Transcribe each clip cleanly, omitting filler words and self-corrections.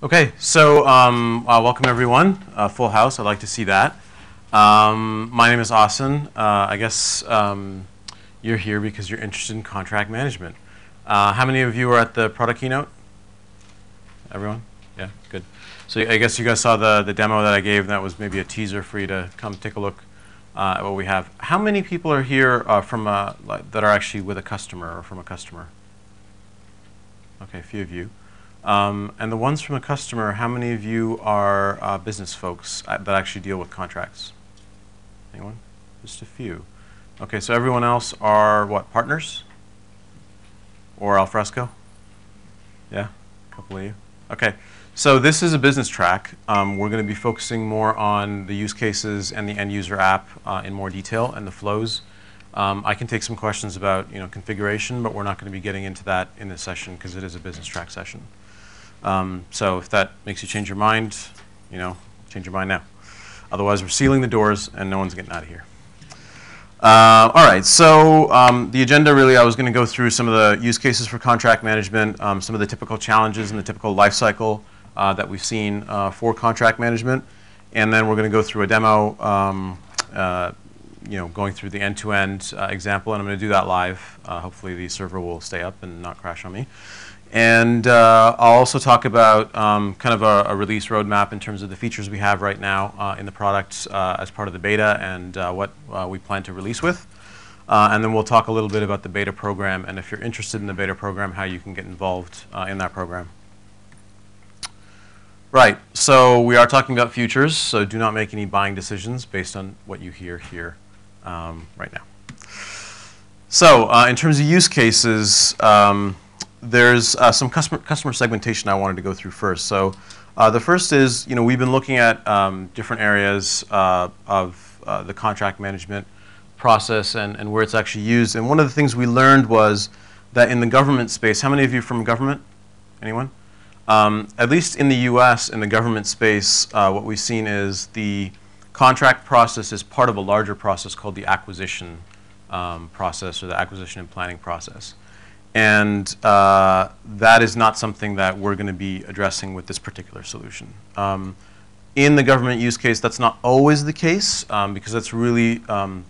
Okay, so welcome everyone. Full house, I'd like to see that. My name is Ahson. I guess you're here because you're interested in contract management. How many of you were at the product keynote? Everyone? Yeah, good. So I guess you guys saw the demo that I gave, and that was maybe a teaser for you to come take a look at what we have. How many people are here that are actually with a customer or from a customer? Okay, a few of you. And the ones from a customer, how many of you are business folks that actually deal with contracts? Anyone? Just a few. Okay, so everyone else are what, partners? Or Alfresco? Yeah, a couple of you. Okay, so this is a business track. We're going to be focusing more on the use cases and the end user app in more detail and the flows. I can take some questions about configuration, but we're not going to be getting into that in this session because it is a business track session. So if that makes you change your mind, change your mind now. Otherwise, we're sealing the doors and no one's getting out of here. All right, so the agenda really, I was going to go through some of the use cases for contract management, some of the typical challenges and the typical life cycle that we've seen for contract management. And then we're going to go through a demo, going through the end-to-end example, and I'm going to do that live. Hopefully the server will stay up and not crash on me. And I'll also talk about kind of a release roadmap in terms of the features we have right now in the product as part of the beta and what we plan to release with. And then we'll talk a little bit about the beta program, and if you're interested in the beta program, how you can get involved in that program. Right, so we are talking about futures, so do not make any buying decisions based on what you hear here right now. So in terms of use cases, there's some customer segmentation I wanted to go through first. So the first is, we've been looking at different areas of the contract management process and where it's actually used. And one of the things we learned was that in the government space, how many of you from government? Anyone? At least in the US, in the government space, what we've seen is the contract process is part of a larger process called the acquisition process, or the acquisition and planning process. And that is not something that we're going to be addressing with this particular solution. In the government use case, that's not always the case because that's really, in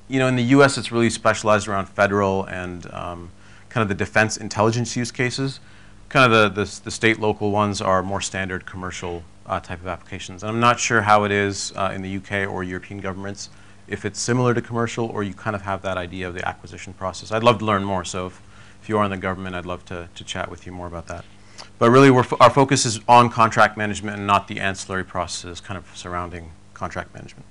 the US, it's really specialized around federal and kind of the defense intelligence use cases. Kind of the state local ones are more standard commercial type of applications. And I'm not sure how it is in the UK or European governments, if it's similar to commercial or you kind of have that idea of the acquisition process. I'd love to learn more. So if you are in the government, I'd love to chat with you more about that. But really, our focus is on contract management and not the ancillary processes kind of surrounding contract management.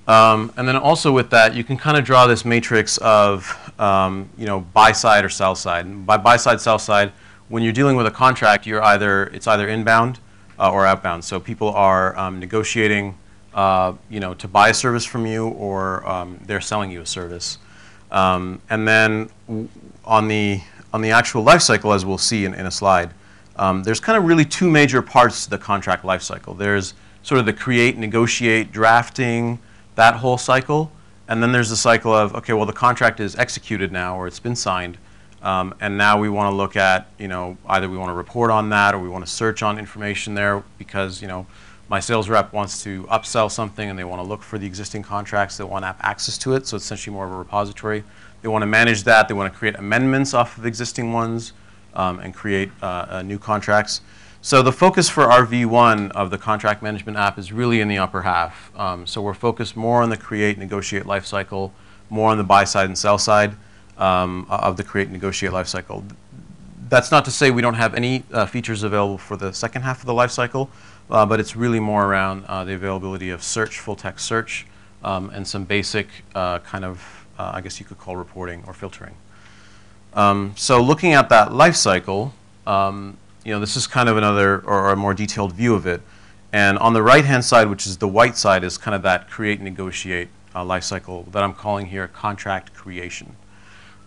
And then also with that, you can kind of draw this matrix of buy side or sell side. And by buy side, sell side, when you're dealing with a contract, it's either inbound or outbound. So people are negotiating to buy a service from you, or they're selling you a service. And then on the actual life cycle, as we'll see in a slide, there's kind of really two major parts to the contract life cycle. There's sort of the create, negotiate, drafting, that whole cycle. And then there's the cycle of, okay, well, the contract is executed now, or it's been signed. And now we want to look at, either we want to report on that or we want to search on information there because, my sales rep wants to upsell something and they want to look for the existing contracts. They want to have access to it, so it's essentially more of a repository. They want to manage that. They want to create amendments off of existing ones and create new contracts. So the focus for our V1 of the contract management app is really in the upper half. So we're focused more on the create, negotiate lifecycle, more on the buy side and sell side of the create, negotiate lifecycle. That's not to say we don't have any features available for the second half of the lifecycle. But it's really more around the availability of search, full text search, and some basic kind of, I guess you could call reporting or filtering. So looking at that life cycle, this is kind of another or a more detailed view of it. And on the right-hand side, which is the white side, is kind of that create, negotiate life cycle that I'm calling here contract creation.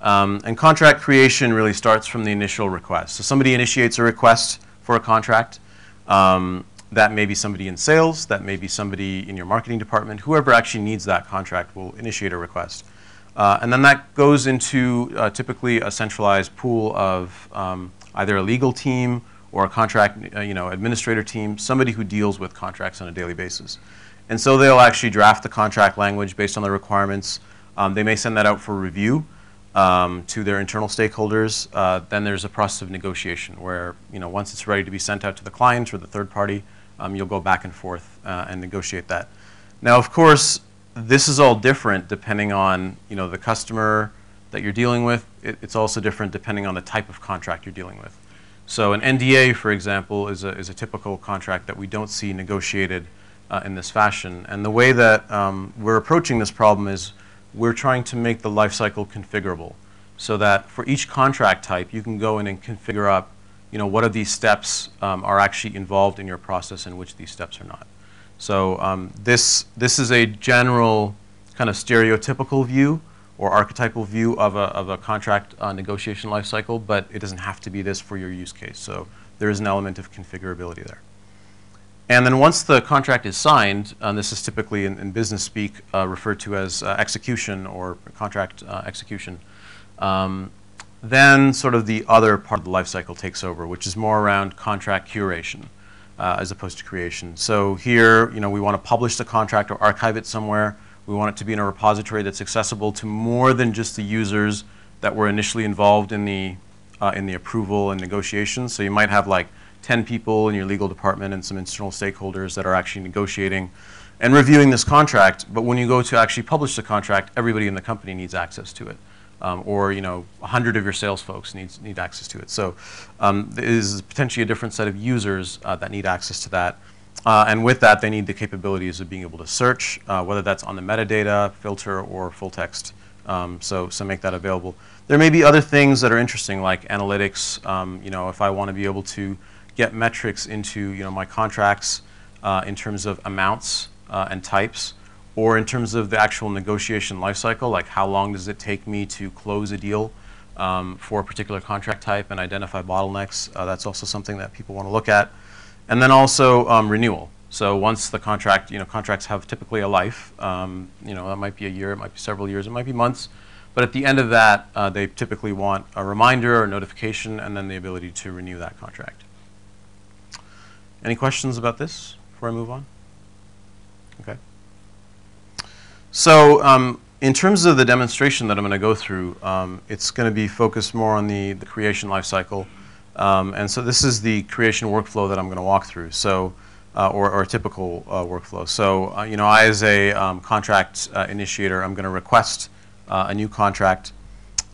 And contract creation really starts from the initial request. So somebody initiates a request for a contract. That may be somebody in sales, that may be somebody in your marketing department. Whoever actually needs that contract will initiate a request. And then that goes into typically a centralized pool of either a legal team or a contract administrator team, somebody who deals with contracts on a daily basis. And so they'll actually draft the contract language based on the requirements. They may send that out for review to their internal stakeholders. Then there's a process of negotiation where, once it's ready to be sent out to the client or the third party, you'll go back and forth and negotiate that. Now, of course, this is all different depending on the customer that you're dealing with. It's also different depending on the type of contract you're dealing with. So an NDA, for example, is a typical contract that we don't see negotiated in this fashion. And the way that we're approaching this problem is we're trying to make the lifecycle configurable so that for each contract type, you can go in and configure up what of these steps are actually involved in your process and which these steps are not. So this is a general kind of stereotypical view or archetypal view of a contract negotiation lifecycle, but it doesn't have to be this for your use case. So there is an element of configurability there. And then once the contract is signed, this is typically in business speak referred to as execution or contract execution, then sort of the other part of the lifecycle takes over, which is more around contract curation as opposed to creation. So here, we want to publish the contract or archive it somewhere. We want it to be in a repository that's accessible to more than just the users that were initially involved in the approval and negotiations. So you might have like 10 people in your legal department and some internal stakeholders that are actually negotiating and reviewing this contract. But when you go to actually publish the contract, everybody in the company needs access to it. Or 100 of your sales folks need access to it. So there is potentially a different set of users that need access to that. And with that, they need the capabilities of being able to search, whether that's on the metadata, filter, or full text. So make that available. There may be other things that are interesting, like analytics. If I want to be able to get metrics into my contracts in terms of amounts and types, or in terms of the actual negotiation lifecycle, like how long does it take me to close a deal for a particular contract type and identify bottlenecks. That's also something that people want to look at. And then also renewal. So once the contract, contracts have typically a life. That might be a year, it might be several years, it might be months. But at the end of that, they typically want a reminder or notification and then the ability to renew that contract. Any questions about this before I move on? Okay. So in terms of the demonstration that I'm going to go through, it's going to be focused more on the creation lifecycle. And so this is the creation workflow that I'm going to walk through, so, or a typical workflow. So I, as a contract initiator, I'm going to request a new contract,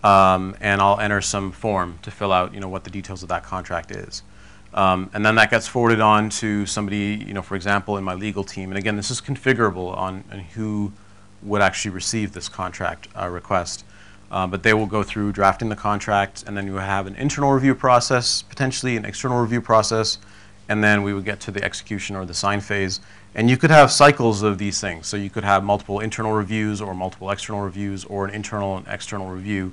and I'll enter some form to fill out what the details of that contract is. And then that gets forwarded on to somebody, for example, in my legal team. And again, this is configurable on who would actually receive this contract request. But they will go through drafting the contract, and then you have an internal review process, potentially an external review process, and then we would get to the execution or the sign phase. And you could have cycles of these things. So you could have multiple internal reviews or multiple external reviews or an internal and external review,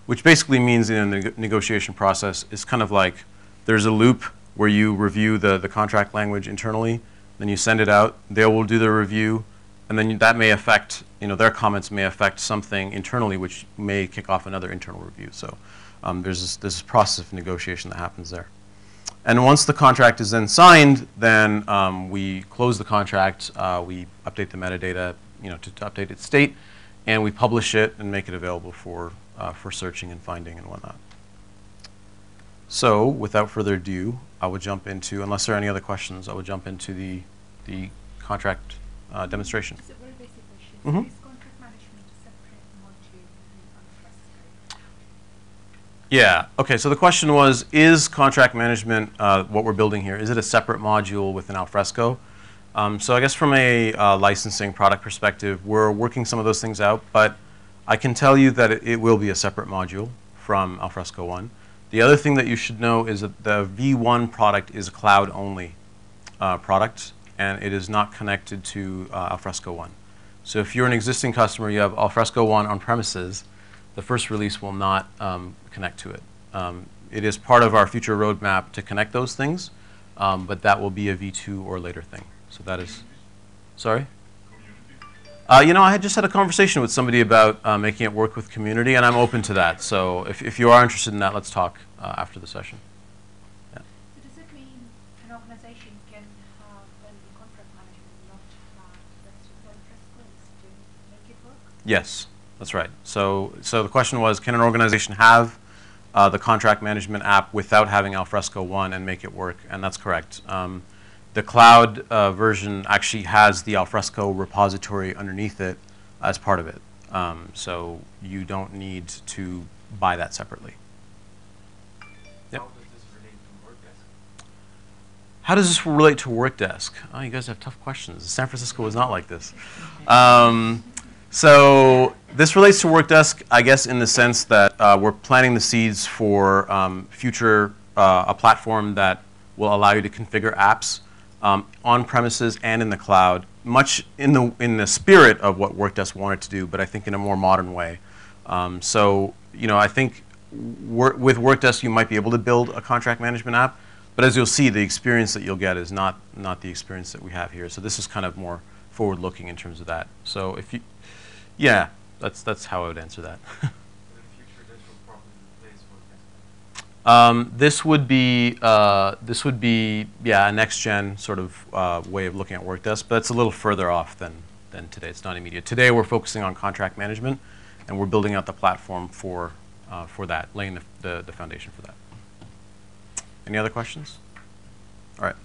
which basically means in the negotiation process, it's kind of like there's a loop where you review the contract language internally, then you send it out, they will do the review, and then that may affect, their comments may affect something internally, which may kick off another internal review. So there's this process of negotiation that happens there. And once the contract is then signed, then we close the contract, we update the metadata, to update its state, and we publish it and make it available for searching and finding and whatnot. So without further ado, I would jump into, unless there are any other questions, I would jump into the contract demonstration. So very basic question. Mm-hmm. Is contract management a separate module in Alfresco? Yeah. Okay. So the question was, is contract management what we're building here? Is it a separate module within Alfresco? So I guess from a licensing product perspective, we're working some of those things out, but I can tell you that it will be a separate module from Alfresco 1. The other thing that you should know is that the V1 product is a cloud-only product, and it is not connected to Alfresco 1. So if you're an existing customer, you have Alfresco 1 on premises, the first release will not connect to it. It is part of our future roadmap to connect those things, but that will be a V2 or later thing. So that is, sorry? I had just had a conversation with somebody about making it work with community, and I'm open to that. So if you are interested in that, let's talk after the session. Yeah. So does it Yes, that's right. So the question was, can an organization have the contract management app without having Alfresco 1 and make it work? And that's correct. The cloud version actually has the Alfresco repository underneath it as part of it. So you don't need to buy that separately. Yep. How does this relate to Workdesk? Oh, you guys have tough questions. San Francisco was not like this. So this relates to Workdesk, I guess, in the sense that we're planting the seeds for future a platform that will allow you to configure apps on premises and in the cloud, much in the spirit of what Workdesk wanted to do, but I think in a more modern way. So I think with Workdesk you might be able to build a contract management app, but as you'll see, the experience that you'll get is not the experience that we have here. So this is kind of more forward-looking in terms of that. So if you, yeah, that's how I would answer that. This would be a next-gen sort of way of looking at Workdesk, but it's a little further off than today. It's not immediate. Today we're focusing on contract management, and we're building out the platform for that, laying the foundation for that. Any other questions? All right.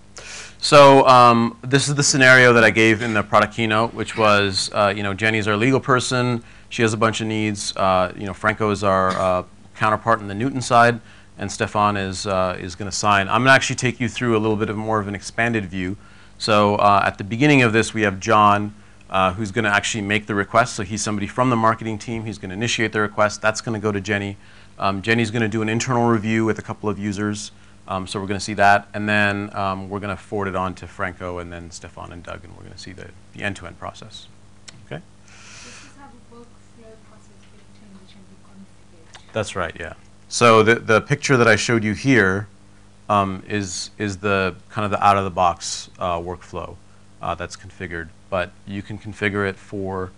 So this is the scenario that I gave in the product keynote, which was Jenny's our legal person. She has a bunch of needs. Franco is our counterpart in the Newton side, and Stefan is going to sign. I'm going to actually take you through a little bit more of an expanded view. So at the beginning of this, we have John, who's going to actually make the request. So he's somebody from the marketing team. He's going to initiate the request. That's going to go to Jenny. Jenny's going to do an internal review with a couple of users. So we're going to see that. And then we're going to forward it on to Franco and then Stefan and Doug, and we're going to see the end-to-end process. Okay? This is how the workflow process between which can be configured. That's right, yeah. So the picture that I showed you here is the kind of the out-of-the-box workflow that's configured. But you can configure it for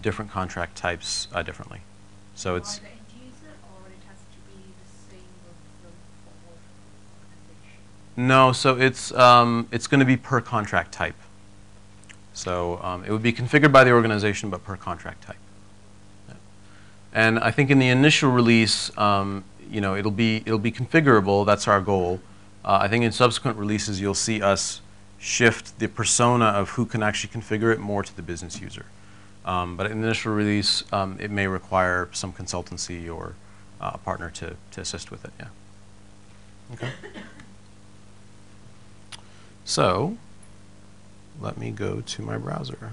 different contract types differently. So it's... the end user, or it has to be the same workflow for all organizations? No, so it's going to be per contract type. So it would be configured by the organization, but per contract type. Yeah. And I think in the initial release, it'll be configurable. That's our goal. I think in subsequent releases, you'll see us shift the persona of who can actually configure it more to the business user. But in the initial release, it may require some consultancy or a partner to assist with it. Yeah. Okay. So let me go to my browser.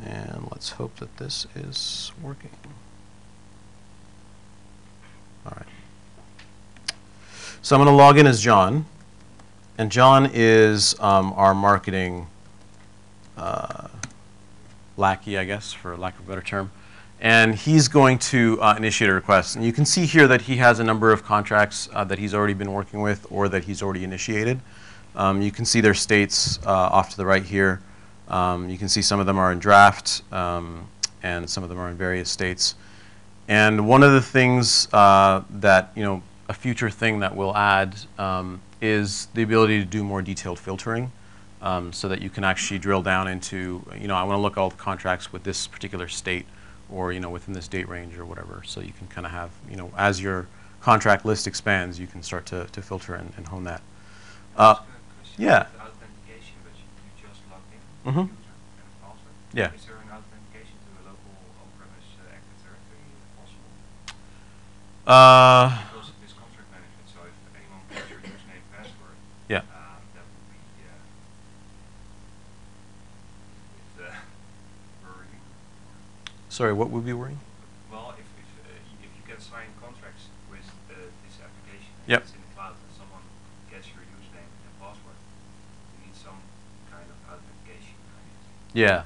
And let's hope that this is working. All right. So I'm going to log in as John. And John is our marketing lackey, I guess, for lack of a better term. And he's going to initiate a request. And you can see here that he has a number of contracts that he's already been working with or that he's already initiated. You can see their states off to the right here. You can see some of them are in draft, and some of them are in various states. And one of the things that, a future thing that we'll add is the ability to do more detailed filtering so that you can actually drill down into, I want to look at all the contracts with this particular state or, within this date range or whatever. So you can kind of have, as your contract list expands, you can start to filter and hone that. Yeah. Authentication, but you just log in, Mm-hmm. user and a password. Yeah. Is there an authentication to a local on-premise Active Directory possible? Because of this contract management, so if anyone gets your username and password, Yeah. That would be worrying. Sorry, what would be worrying? Well, if you can sign contracts with this application, Yep. it's in the cloud, and someone gets your username and password, you need some kind of authentication. Yeah.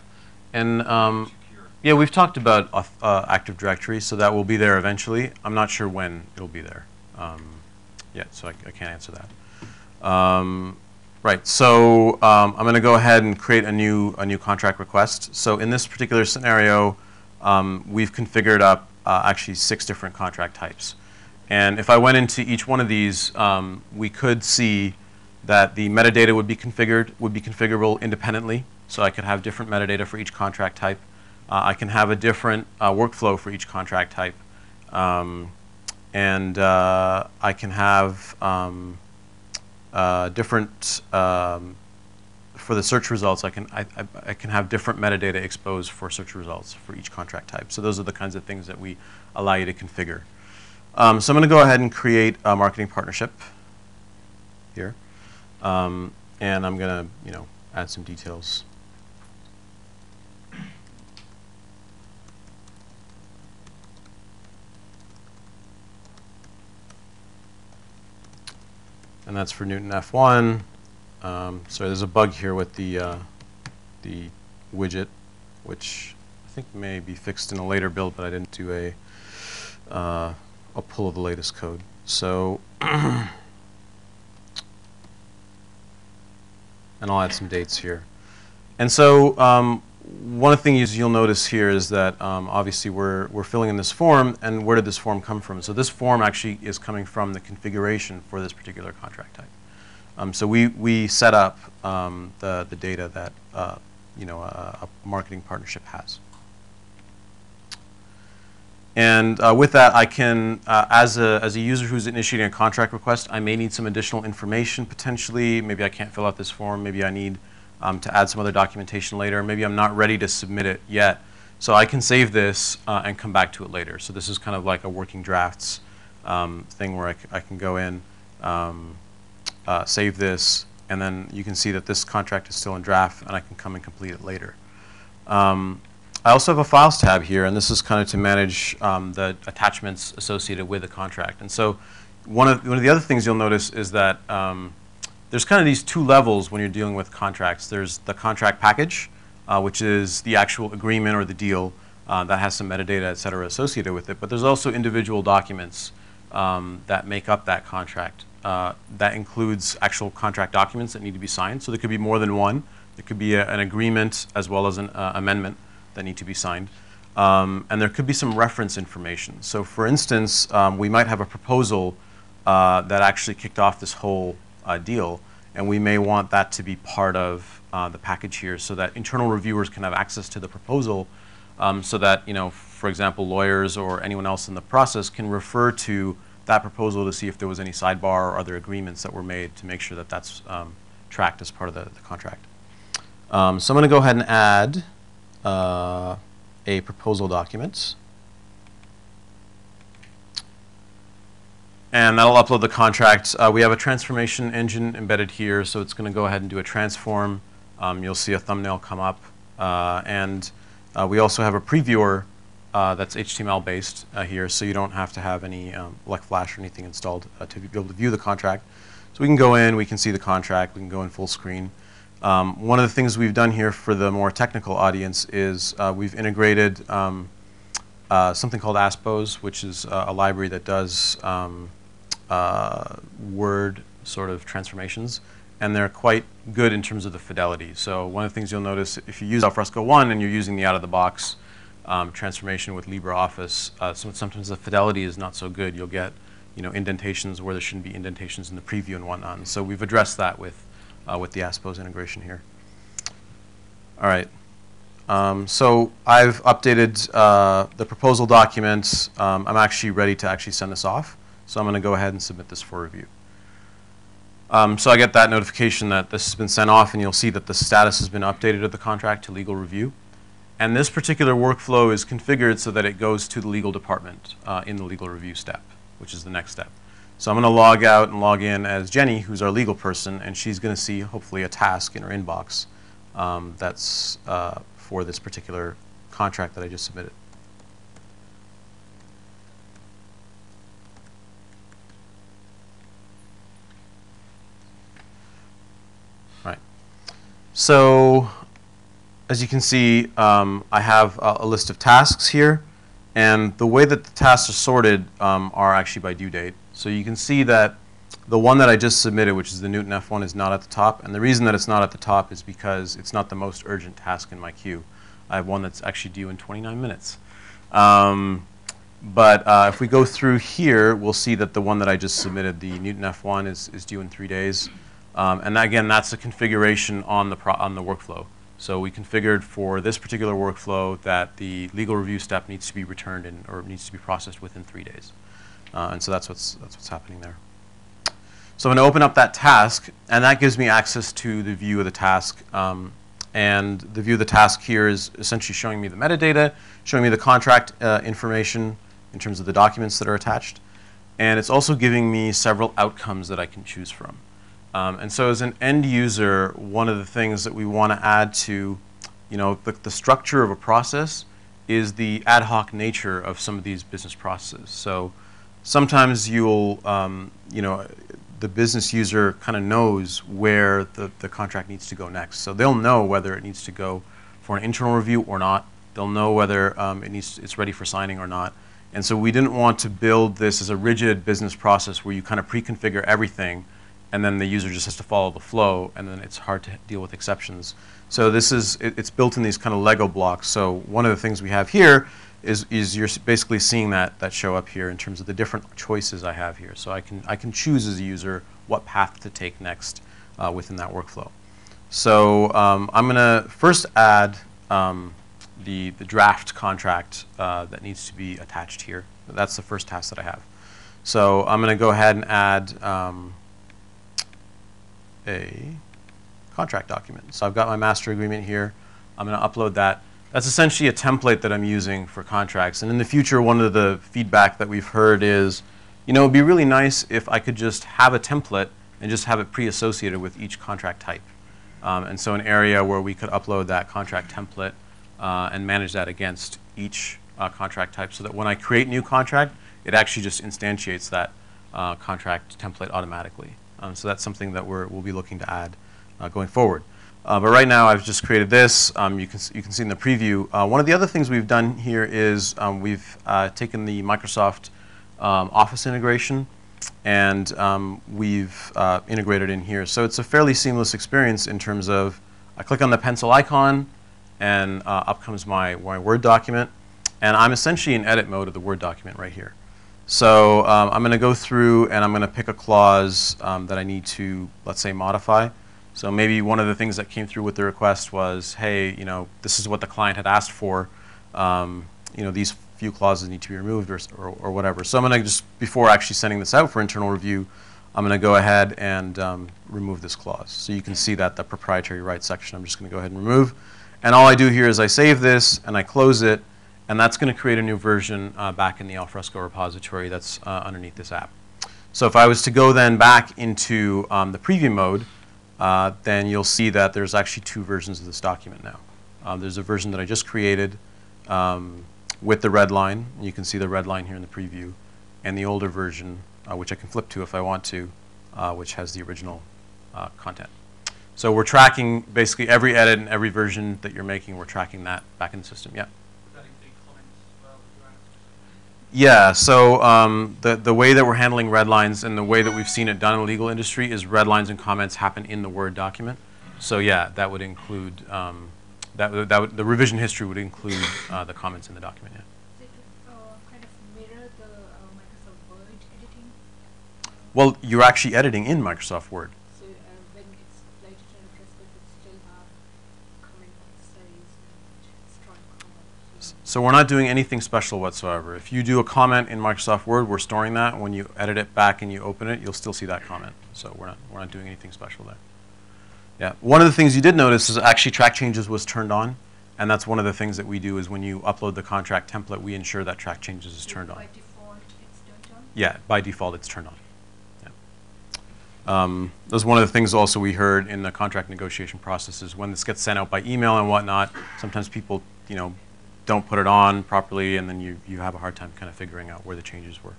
And Secure. yeah, we've talked about Active Directory, so that will be there eventually. I'm not sure when it'll be there yet, so I can't answer that. Right, so I'm going to go ahead and create a new contract request. So in this particular scenario, we've configured up actually 6 different contract types. And if I went into each one of these, we could see that the metadata would be configurable independently. So I could have different metadata for each contract type. I can have a different workflow for each contract type. And I can have different, for the search results, I can have different metadata exposed for search results for each contract type. So those are the kinds of things that we allow you to configure. So I'm going to go ahead and create a marketing partnership here. And I'm going to, add some details. And that's for Newton F1. So there's a bug here with the widget, which I think may be fixed in a later build, but I didn't do a pull of the latest code. So, and I'll add some dates here. And so one of the things you'll notice here is that obviously we're filling in this form, and where did this form come from? So this form actually is coming from the configuration for this particular contract type. So we set up the data that a marketing partnership has. And with that, I can, as a user who's initiating a contract request, I may need some additional information potentially. Maybe I can't fill out this form. Maybe I need to add some other documentation later. Maybe I'm not ready to submit it yet. So I can save this and come back to it later. So this is kind of like a working drafts thing where I can go in, save this, and then you can see that this contract is still in draft, and I can come and complete it later. I also have a Files tab here, and this is kind of to manage the attachments associated with the contract. And so one of the other things you'll notice is that there's kind of these two levels when you're dealing with contracts. There's the contract package, which is the actual agreement or the deal that has some metadata, et cetera, associated with it. But there's also individual documents that make up that contract. That includes actual contract documents that need to be signed. So there could be more than one. There could be an agreement as well as an amendment that need to be signed. And there could be some reference information. So for instance, we might have a proposal that actually kicked off this whole deal, and we may want that to be part of the package here so that internal reviewers can have access to the proposal so that, for example, lawyers or anyone else in the process can refer to that proposal to see if there was any sidebar or other agreements that were made to make sure that that's tracked as part of the contract. So I'm going to go ahead and add a proposal document. And that'll upload the contract. We have a transformation engine embedded here, so it's going to go ahead and do a transform. You'll see a thumbnail come up. And we also have a previewer that's HTML-based here, so you don't have to have any like Flash or anything installed to be able to view the contract. So we can go in, we can see the contract, we can go in full screen. One of the things we've done here for the more technical audience is we've integrated something called Aspos, which is a library that does Word sort of transformations, and they're quite good in terms of the fidelity. So one of the things you'll notice if you use Alfresco 1 and you're using the out-of-the-box transformation with LibreOffice, sometimes the fidelity is not so good. You'll get indentations where there shouldn't be indentations in the preview and whatnot. And so we've addressed that with the Aspos integration here. All right. So I've updated the proposal documents. I'm actually ready to actually send this off. So I'm going to go ahead and submit this for review. So I get that notification that this has been sent off, and you'll see that the status has been updated of the contract to legal review. And this particular workflow is configured so that it goes to the legal department in the legal review step, which is the next step. So I'm going to log out and log in as Jenny, who's our legal person, and she's going to see, hopefully, a task in her inbox that's for this particular contract that I just submitted. Right. So as you can see, I have a list of tasks here, and the way that the tasks are sorted are actually by due date. So you can see that the one that I just submitted, which is the Newton F1, is not at the top. And the reason that it's not at the top is because it's not the most urgent task in my queue. I have one that's actually due in 29 minutes. But if we go through here, we'll see that the one that I just submitted, the Newton F1, is due in 3 days. And again, that's a configuration on the workflow. So we configured for this particular workflow that the legal review step needs to be returned in, or needs to be processed within 3 days. And so that's what's happening there. So I'm going to open up that task, and that gives me access to the view of the task. And the view of the task here is essentially showing me the metadata, showing me the contract information in terms of the documents that are attached. And it's also giving me several outcomes that I can choose from. And so as an end user, one of the things that we want to add to the structure of a process is the ad hoc nature of some of these business processes. So sometimes you'll, the business user kind of knows where the contract needs to go next. So they'll know whether it needs to go for an internal review or not. They'll know whether it's ready for signing or not. And so we didn't want to build this as a rigid business process where you kind of pre-configure everything and then the user just has to follow the flow, and then it's hard to deal with exceptions. So it's built in these kind of Lego blocks. So one of the things we have here is you're basically seeing that show up here in terms of the different choices I have here. So I can choose as a user what path to take next within that workflow. So I'm going to first add the draft contract that needs to be attached here. That's the first task that I have. So I'm going to go ahead and add a contract document. So I've got my master agreement here. I'm going to upload that. That's essentially a template that I'm using for contracts. And in the future, one of the feedback that we've heard is, it'd be really nice if I could just have a template and just have it pre-associated with each contract type. And so an area where we could upload that contract template and manage that against each contract type so that when I create a new contract, it actually just instantiates that contract template automatically. So that's something that we'll be looking to add going forward. But right now, I've just created this. You can see in the preview. One of the other things we've done here is we've taken the Microsoft Office integration and we've integrated in here. So it's a fairly seamless experience in terms of I click on the pencil icon and up comes my Word document. And I'm essentially in edit mode of the Word document right here. So I'm going to go through and I'm going to pick a clause that I need to, let's say, modify. So maybe one of the things that came through with the request was, hey, this is what the client had asked for. These few clauses need to be removed or whatever. So I'm going to just, before actually sending this out for internal review, I'm going to go ahead and remove this clause. So you can see that the proprietary rights section I'm just going to go ahead and remove. And all I do here is I save this and I close it. And that's going to create a new version back in the Alfresco repository that's underneath this app. So if I was to go then back into the preview mode, then you'll see that there's actually 2 versions of this document now. There's a version that I just created with the red line. You can see the red line here in the preview. And the older version, which I can flip to if I want to, which has the original content. So we're tracking basically every edit and every version that you're making, we're tracking that back in the system. Yeah. Yeah, so the way that we're handling red lines and the way that we've seen it done in the legal industry is red lines and comments happen in the Word document. So yeah, that would include, the revision history would include the comments in the document, yeah. Does it kind of mirror the Microsoft Word editing? Well, you're actually editing in Microsoft Word. So when it's later to Alfresco, it would still have comment says and strong comments. So we're not doing anything special whatsoever. If you do a comment in Microsoft Word, we're storing that. When you edit it back and you open it, you'll still see that comment. So we're not doing anything special there. Yeah. One of the things you did notice is actually track changes was turned on. And that's one of the things that we do is when you upload the contract template, we ensure that track changes is turned on. By default, it's turned on? Yeah, by default, it's turned on. Yeah. That's one of the things also we heard in the contract negotiation processes. When this gets sent out by email and whatnot, sometimes people, don't put it on properly, and then you have a hard time kind of figuring out where the changes were.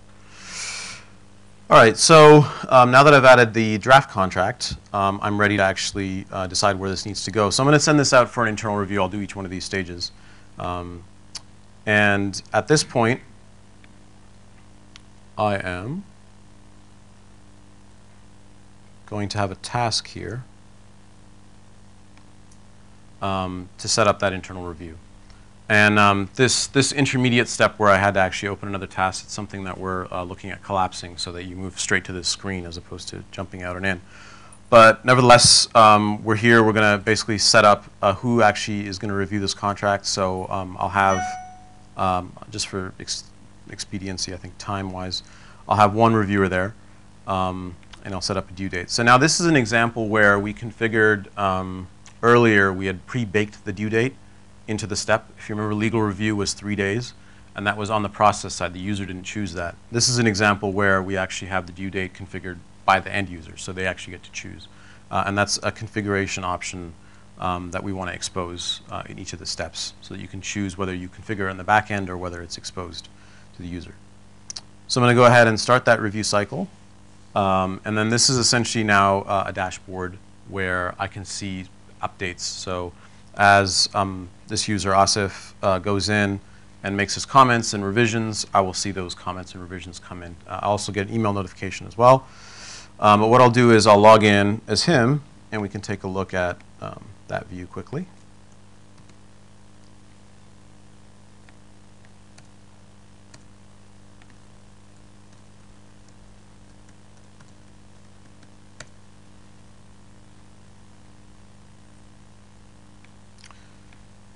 All right, so now that I've added the draft contract, I'm ready to actually decide where this needs to go. So I'm going to send this out for an internal review. I'll do each one of these stages. And at this point, I am going to have a task here to set up that internal review. And this intermediate step where I had to actually open another task, it's something that we're looking at collapsing so that you move straight to this screen as opposed to jumping out and in. But nevertheless, we're here. We're going to basically set up who actually is going to review this contract. So I'll have, just for expediency, I think time-wise, I'll have one reviewer there, and I'll set up a due date. So now this is an example where we configured, earlier we had pre-baked the due date into the step. If you remember, legal review was 3 days, and that was on the process side. The user didn't choose that. This is an example where we actually have the due date configured by the end user, so they actually get to choose. And that's a configuration option that we want to expose in each of the steps, so that you can choose whether you configure in the back end or whether it's exposed to the user. So I'm going to go ahead and start that review cycle. And then this is essentially now a dashboard where I can see updates. So as this user, Asif, goes in and makes his comments and revisions, I will see those comments and revisions come in. I'll also get an email notification as well. But what I'll do is I'll log in as him, and we can take a look at that view quickly.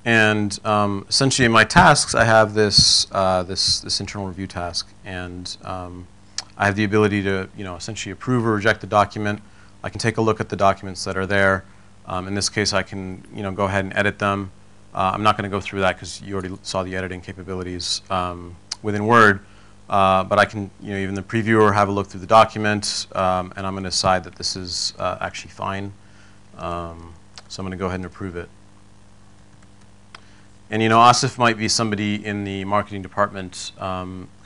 And essentially in my tasks, I have this, this internal review task. And I have the ability to, essentially approve or reject the document. I can take a look at the documents that are there. In this case, I can, go ahead and edit them. I'm not going to go through that because you already saw the editing capabilities within Word. But I can, even the previewer, have a look through the document, and I'm going to decide that this is actually fine. So I'm going to go ahead and approve it. And Asif might be somebody in the marketing department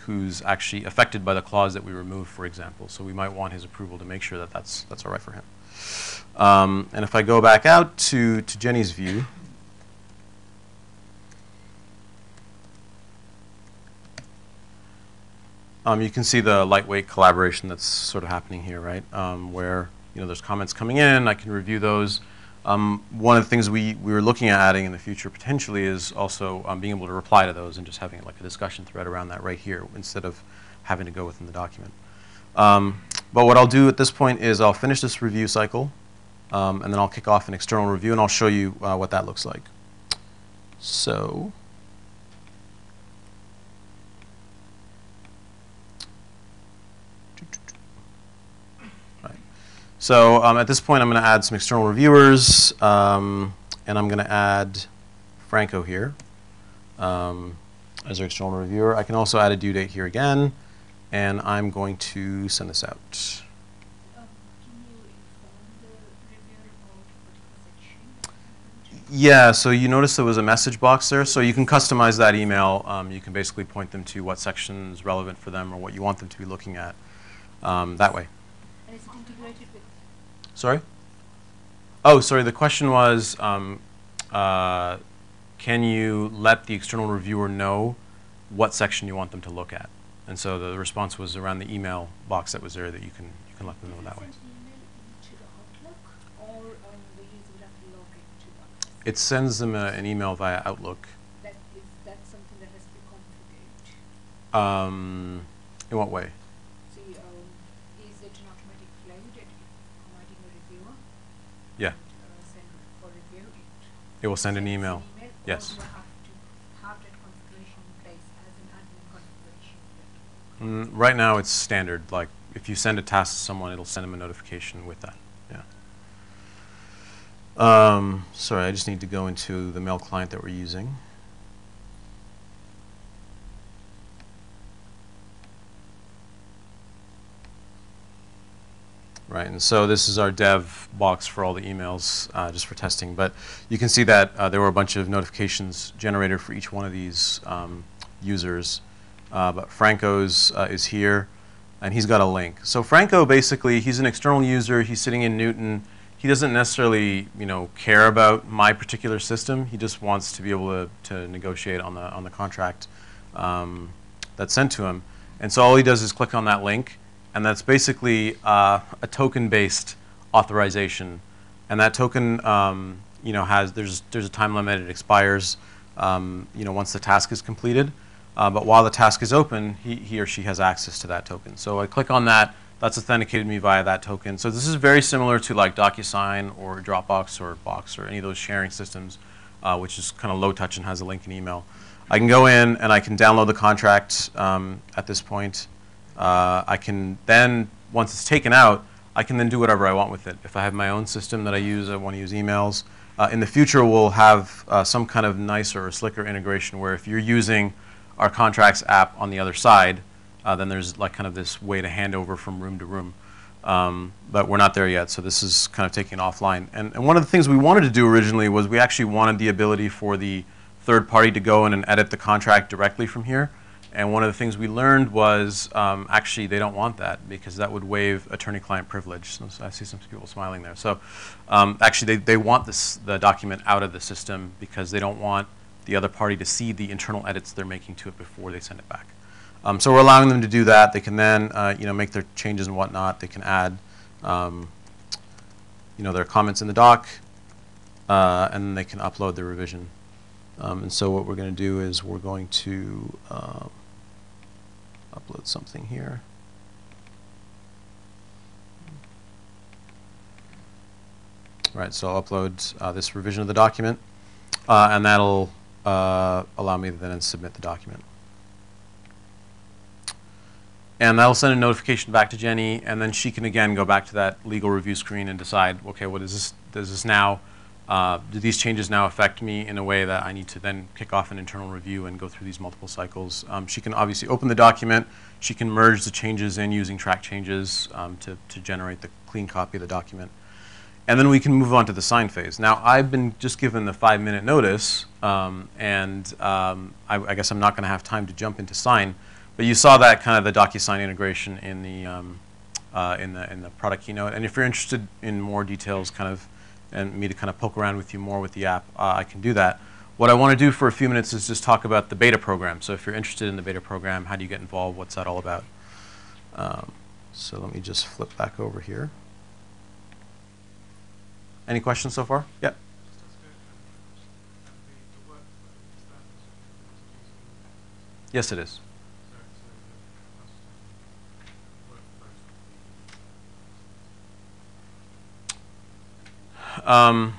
who's actually affected by the clause that we removed, for example. So we might want his approval to make sure that that's all right for him. And if I go back out to Jenny's view, you can see the lightweight collaboration that's sort of happening here, right? Where there's comments coming in, I can review those. One of the things we were looking at adding in the future potentially is also being able to reply to those and just having like a discussion thread around that right here instead of having to go within the document. But what I'll do at this point is I'll finish this review cycle, and then I'll kick off an external review, and I'll show you what that looks like. So So at this point, I'm going to add some external reviewers, and I'm going to add Franco here as our external reviewer. I can also add a due date here again, and I'm going to send this out. Can you inform the reviewer about what section? Yeah, so you notice there was a message box there, so you can customize that email. You can basically point them to what section is relevant for them or what you want them to be looking at that way. And is it integrated with? Sorry? Oh, sorry. The question was, can you let the external reviewer know what section you want them to look at? And so the response was around the email box that was there that you can let them know that way. Send email into the Outlook, or the user will have to log into that? It sends them an email via Outlook. That's something that has to be configured. In what way? See, is it an automatic flow that providing a reviewer? Yeah. And, send for review It will send an email. Yes. Yes. Or do I have to have that configuration in place as an admin configuration? Right now, it's standard. Like, if you send a task to someone, it'll send them a notification with that. Yeah. Sorry, I just need to go into the mail client that we're using. Right, and so this is our dev box for all the emails, just for testing. But you can see that there were a bunch of notifications generated for each one of these users. But Franco's is here, and he's got a link. So Franco, basically, he's an external user. He's sitting in Newton. He doesn't necessarily, care about my particular system. He just wants to be able to negotiate on the contract that's sent to him. And so all he does is click on that link. And that's basically a token-based authorization, and that token, there's a time limit. It expires, once the task is completed. But while the task is open, he or she has access to that token. So I click on that, That's authenticated me via that token. So this is very similar to like DocuSign or Dropbox or Box or any of those sharing systems, which is kind of low touch and has a link in email. I can go in and I can download the contract at this point. I can then, once it's taken out, I can then do whatever I want with it. If I have my own system that I use, I want to use emails. In the future, we'll have some kind of nicer or slicker integration where if you're using our contracts app on the other side, then there's like kind of this way to hand over from room to room. But we're not there yet, so this is kind of taking it offline. And one of the things we wanted to do originally was we actually wanted the ability for the third party to go in and edit the contract directly from here. And one of the things we learned was actually they don't want that because that would waive attorney-client privilege. So I see some people smiling there. So actually they want the document out of the system because they don't want the other party to see the internal edits they're making to it before they send it back. So we're allowing them to do that. They can then make their changes and whatnot. They can add their comments in the doc, and then they can upload the revision. And so what we're going to do is we're going to upload something here. Right, so I'll upload this revision of the document, and that'll allow me to then submit the document. And that'll send a notification back to Jenny, and then she can again go back to that legal review screen and decide, okay, what is this? Does this now? Do these changes now affect me in a way that I need to then kick off an internal review and go through these multiple cycles? She can obviously open the document. She can merge the changes in using track changes to generate the clean copy of the document. And then we can move on to the sign phase. Now, I've been just given the 5-minute notice, and I guess I'm not going to have time to jump into sign. But you saw that kind of the DocuSign integration in the product keynote. And if you're interested in more details, and me to kind of poke around with you more with the app, I can do that. What I want to do for a few minutes is just talk about the beta program. So if you're interested in the beta program, how do you get involved? What's that all about? So let me just flip back over here. Any questions so far? Yeah. Yes, it is. We're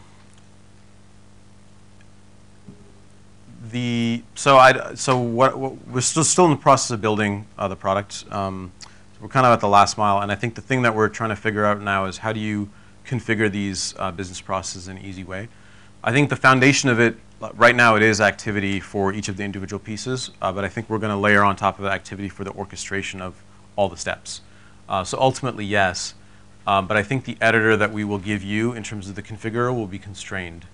still in the process of building the product. We're kind of at the last mile, and I think the thing that we're trying to figure out now is how do you configure these business processes in an easy way. I think the foundation of it right now it is activity for each of the individual pieces, but I think we're going to layer on top of activity for the orchestration of all the steps. So ultimately, yes. But I think the editor that we will give you in terms of the configurer will be constrained.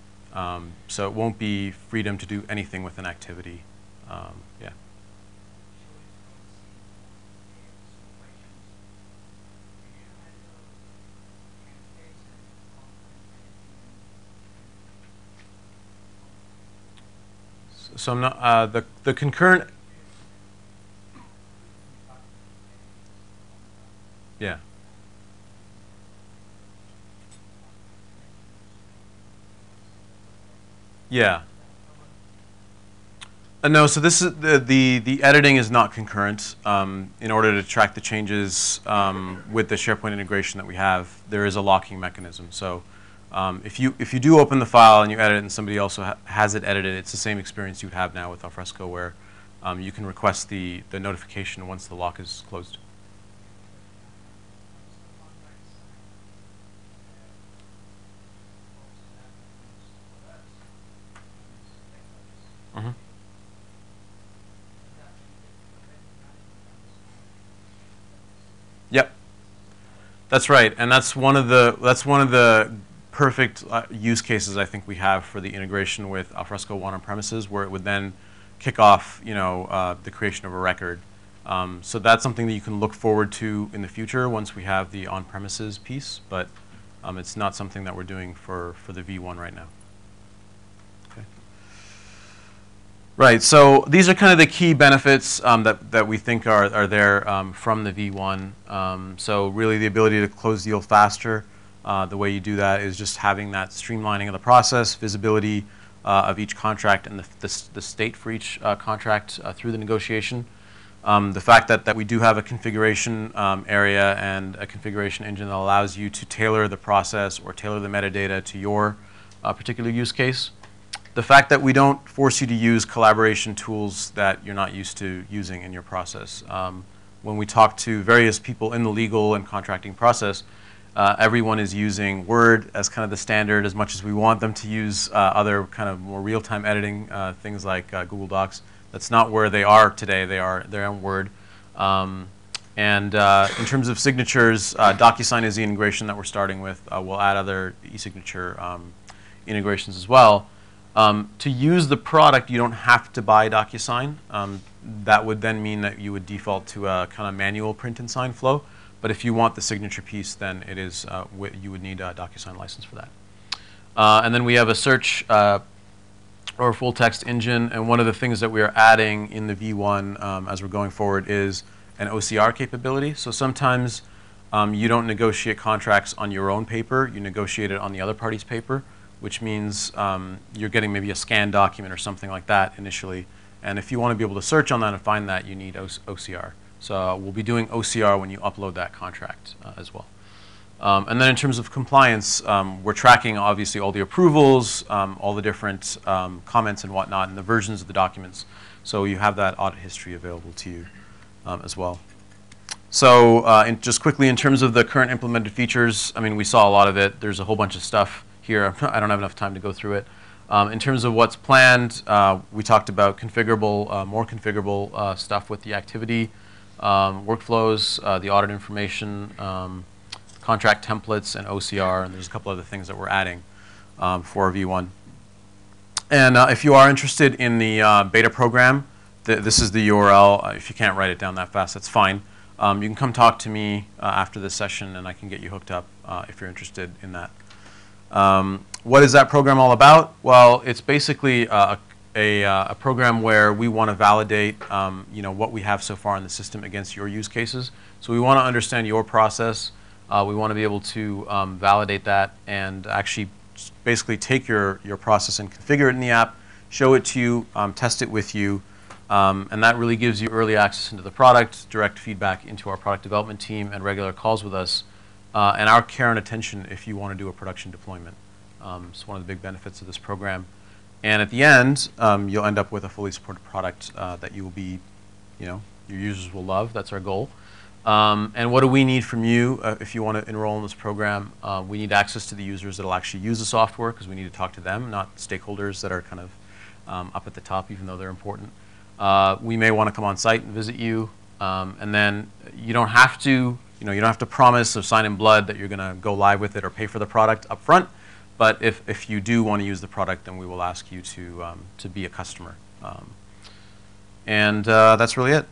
So it won't be freedom to do anything with an activity. Yeah. So I'm not, the concurrent, yeah. Yeah. No, so this is the editing is not concurrent. In order to track the changes with the SharePoint integration that we have, there is a locking mechanism. So if you do open the file and you edit it and somebody also has it edited, it's the same experience you would have now with Alfresco where you can request the notification once the lock is closed. Mm-hmm. Yep, that's right, and that's one of the perfect use cases I think we have for the integration with Alfresco One on premises, where it would then kick off, the creation of a record. So that's something that you can look forward to in the future once we have the on-premises piece, but it's not something that we're doing for the V1 right now. Okay. Right, so these are kind of the key benefits that we think are there from the V1. So really the ability to close deal faster. The way you do that is just having that streamlining of the process, visibility of each contract and the state for each contract through the negotiation. The fact that we do have a configuration area and a configuration engine that allows you to tailor the process or tailor the metadata to your particular use case. The fact that we don't force you to use collaboration tools that you're not used to using in your process. When we talk to various people in the legal and contracting process, everyone is using Word as kind of the standard as much as we want them to use other kind of more real-time editing things like Google Docs. That's not where they are today. They're on Word. In terms of signatures, DocuSign is the integration that we're starting with. We'll add other e-signature integrations as well. To use the product, you don't have to buy DocuSign. That would then mean that you would default to a kind of manual print and sign flow. But if you want the signature piece, then it is you would need a DocuSign license for that. And then we have a search or full text engine. And one of the things that we are adding in the V1 as we're going forward is an OCR capability. So sometimes you don't negotiate contracts on your own paper. You negotiate it on the other party's paper, which means you're getting maybe a scanned document or something like that initially. And if you want to be able to search on that and find that, you need OCR. So we'll be doing OCR when you upload that contract as well. And then in terms of compliance, we're tracking obviously all the approvals, all the different comments and whatnot, and the versions of the documents. So you have that audit history available to you as well. So just quickly, in terms of the current implemented features, I mean, we saw a lot of it. There's a whole bunch of stuff here. I don't have enough time to go through it. In terms of what's planned, we talked about configurable, more configurable stuff with the activity, workflows, the audit information, contract templates, and OCR, and there's a couple other things that we're adding for V1. And if you are interested in the beta program, this is the URL. If you can't write it down that fast, that's fine. You can come talk to me after this session, and I can get you hooked up if you're interested in that. What is that program all about? Well, it's basically a program where we want to validate what we have so far in the system against your use cases. So we want to understand your process. We want to be able to validate that and actually basically take your process and configure it in the app, show it to you, test it with you, and that really gives you early access into the product, direct feedback into our product development team, and regular calls with us, and our care and attention if you want to do a production deployment. It's one of the big benefits of this program. And at the end, you'll end up with a fully supported product that you will be, your users will love. That's our goal. And what do we need from you if you want to enroll in this program? We need access to the users that will actually use the software because we need to talk to them, not stakeholders that are kind of up at the top, even though they're important. We may want to come on site and visit you. And then you don't have to, you don't have to promise or sign in blood that you're going to go live with it or pay for the product up front. But if you do want to use the product, then we will ask you to be a customer. And that's really it.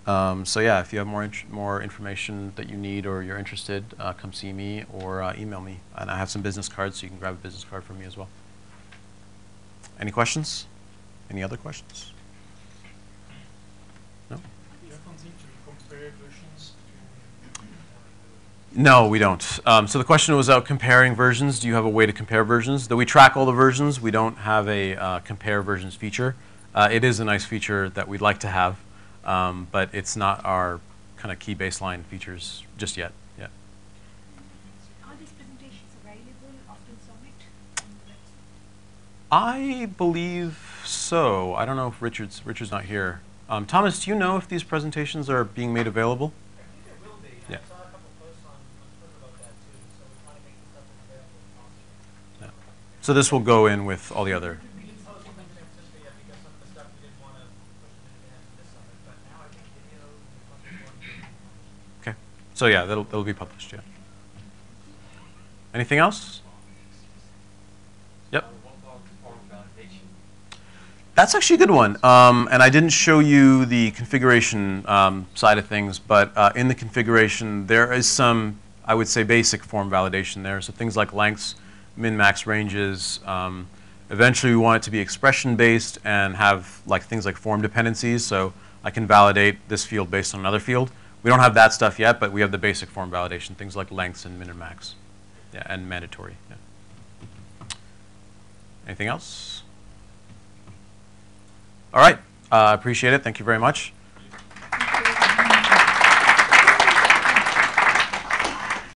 So yeah, if you have more information that you need or you're interested, come see me or email me. And I have some business cards, so you can grab a business card from me as well. Any questions? Any other questions? No? No, we don't. So the question was about comparing versions. Do you have a way to compare versions? Though we track all the versions, we don't have a compare versions feature. It is a nice feature that we'd like to have, but it's not our kind of key baseline features just yet. Yeah. Are these presentations available after the summit on the website? I believe so. I don't know if Richard's not here. Thomas, do you know if these presentations are being made available? I think they will be. Yeah. I saw a couple posts on Twitter about that too, so we want to make the stuff available as possible. Yeah. So this will go in with all the other. We didn't post them in San Francisco yet because some of the stuff we didn't want to push them in advance of this summit, but now I think video and a bunch of more. Okay. So yeah, that'll be published. Yeah. Anything else? Yep. That's actually a good one. And I didn't show you the configuration side of things, but in the configuration, there is some, I would say, basic form validation there. So things like lengths, min-max ranges. Eventually, we want it to be expression-based and have things like form dependencies. So I can validate this field based on another field. We don't have that stuff yet, but we have the basic form validation, things like lengths and min and max, yeah, and mandatory. Yeah. Anything else? All right. Appreciate it. Thank you very much.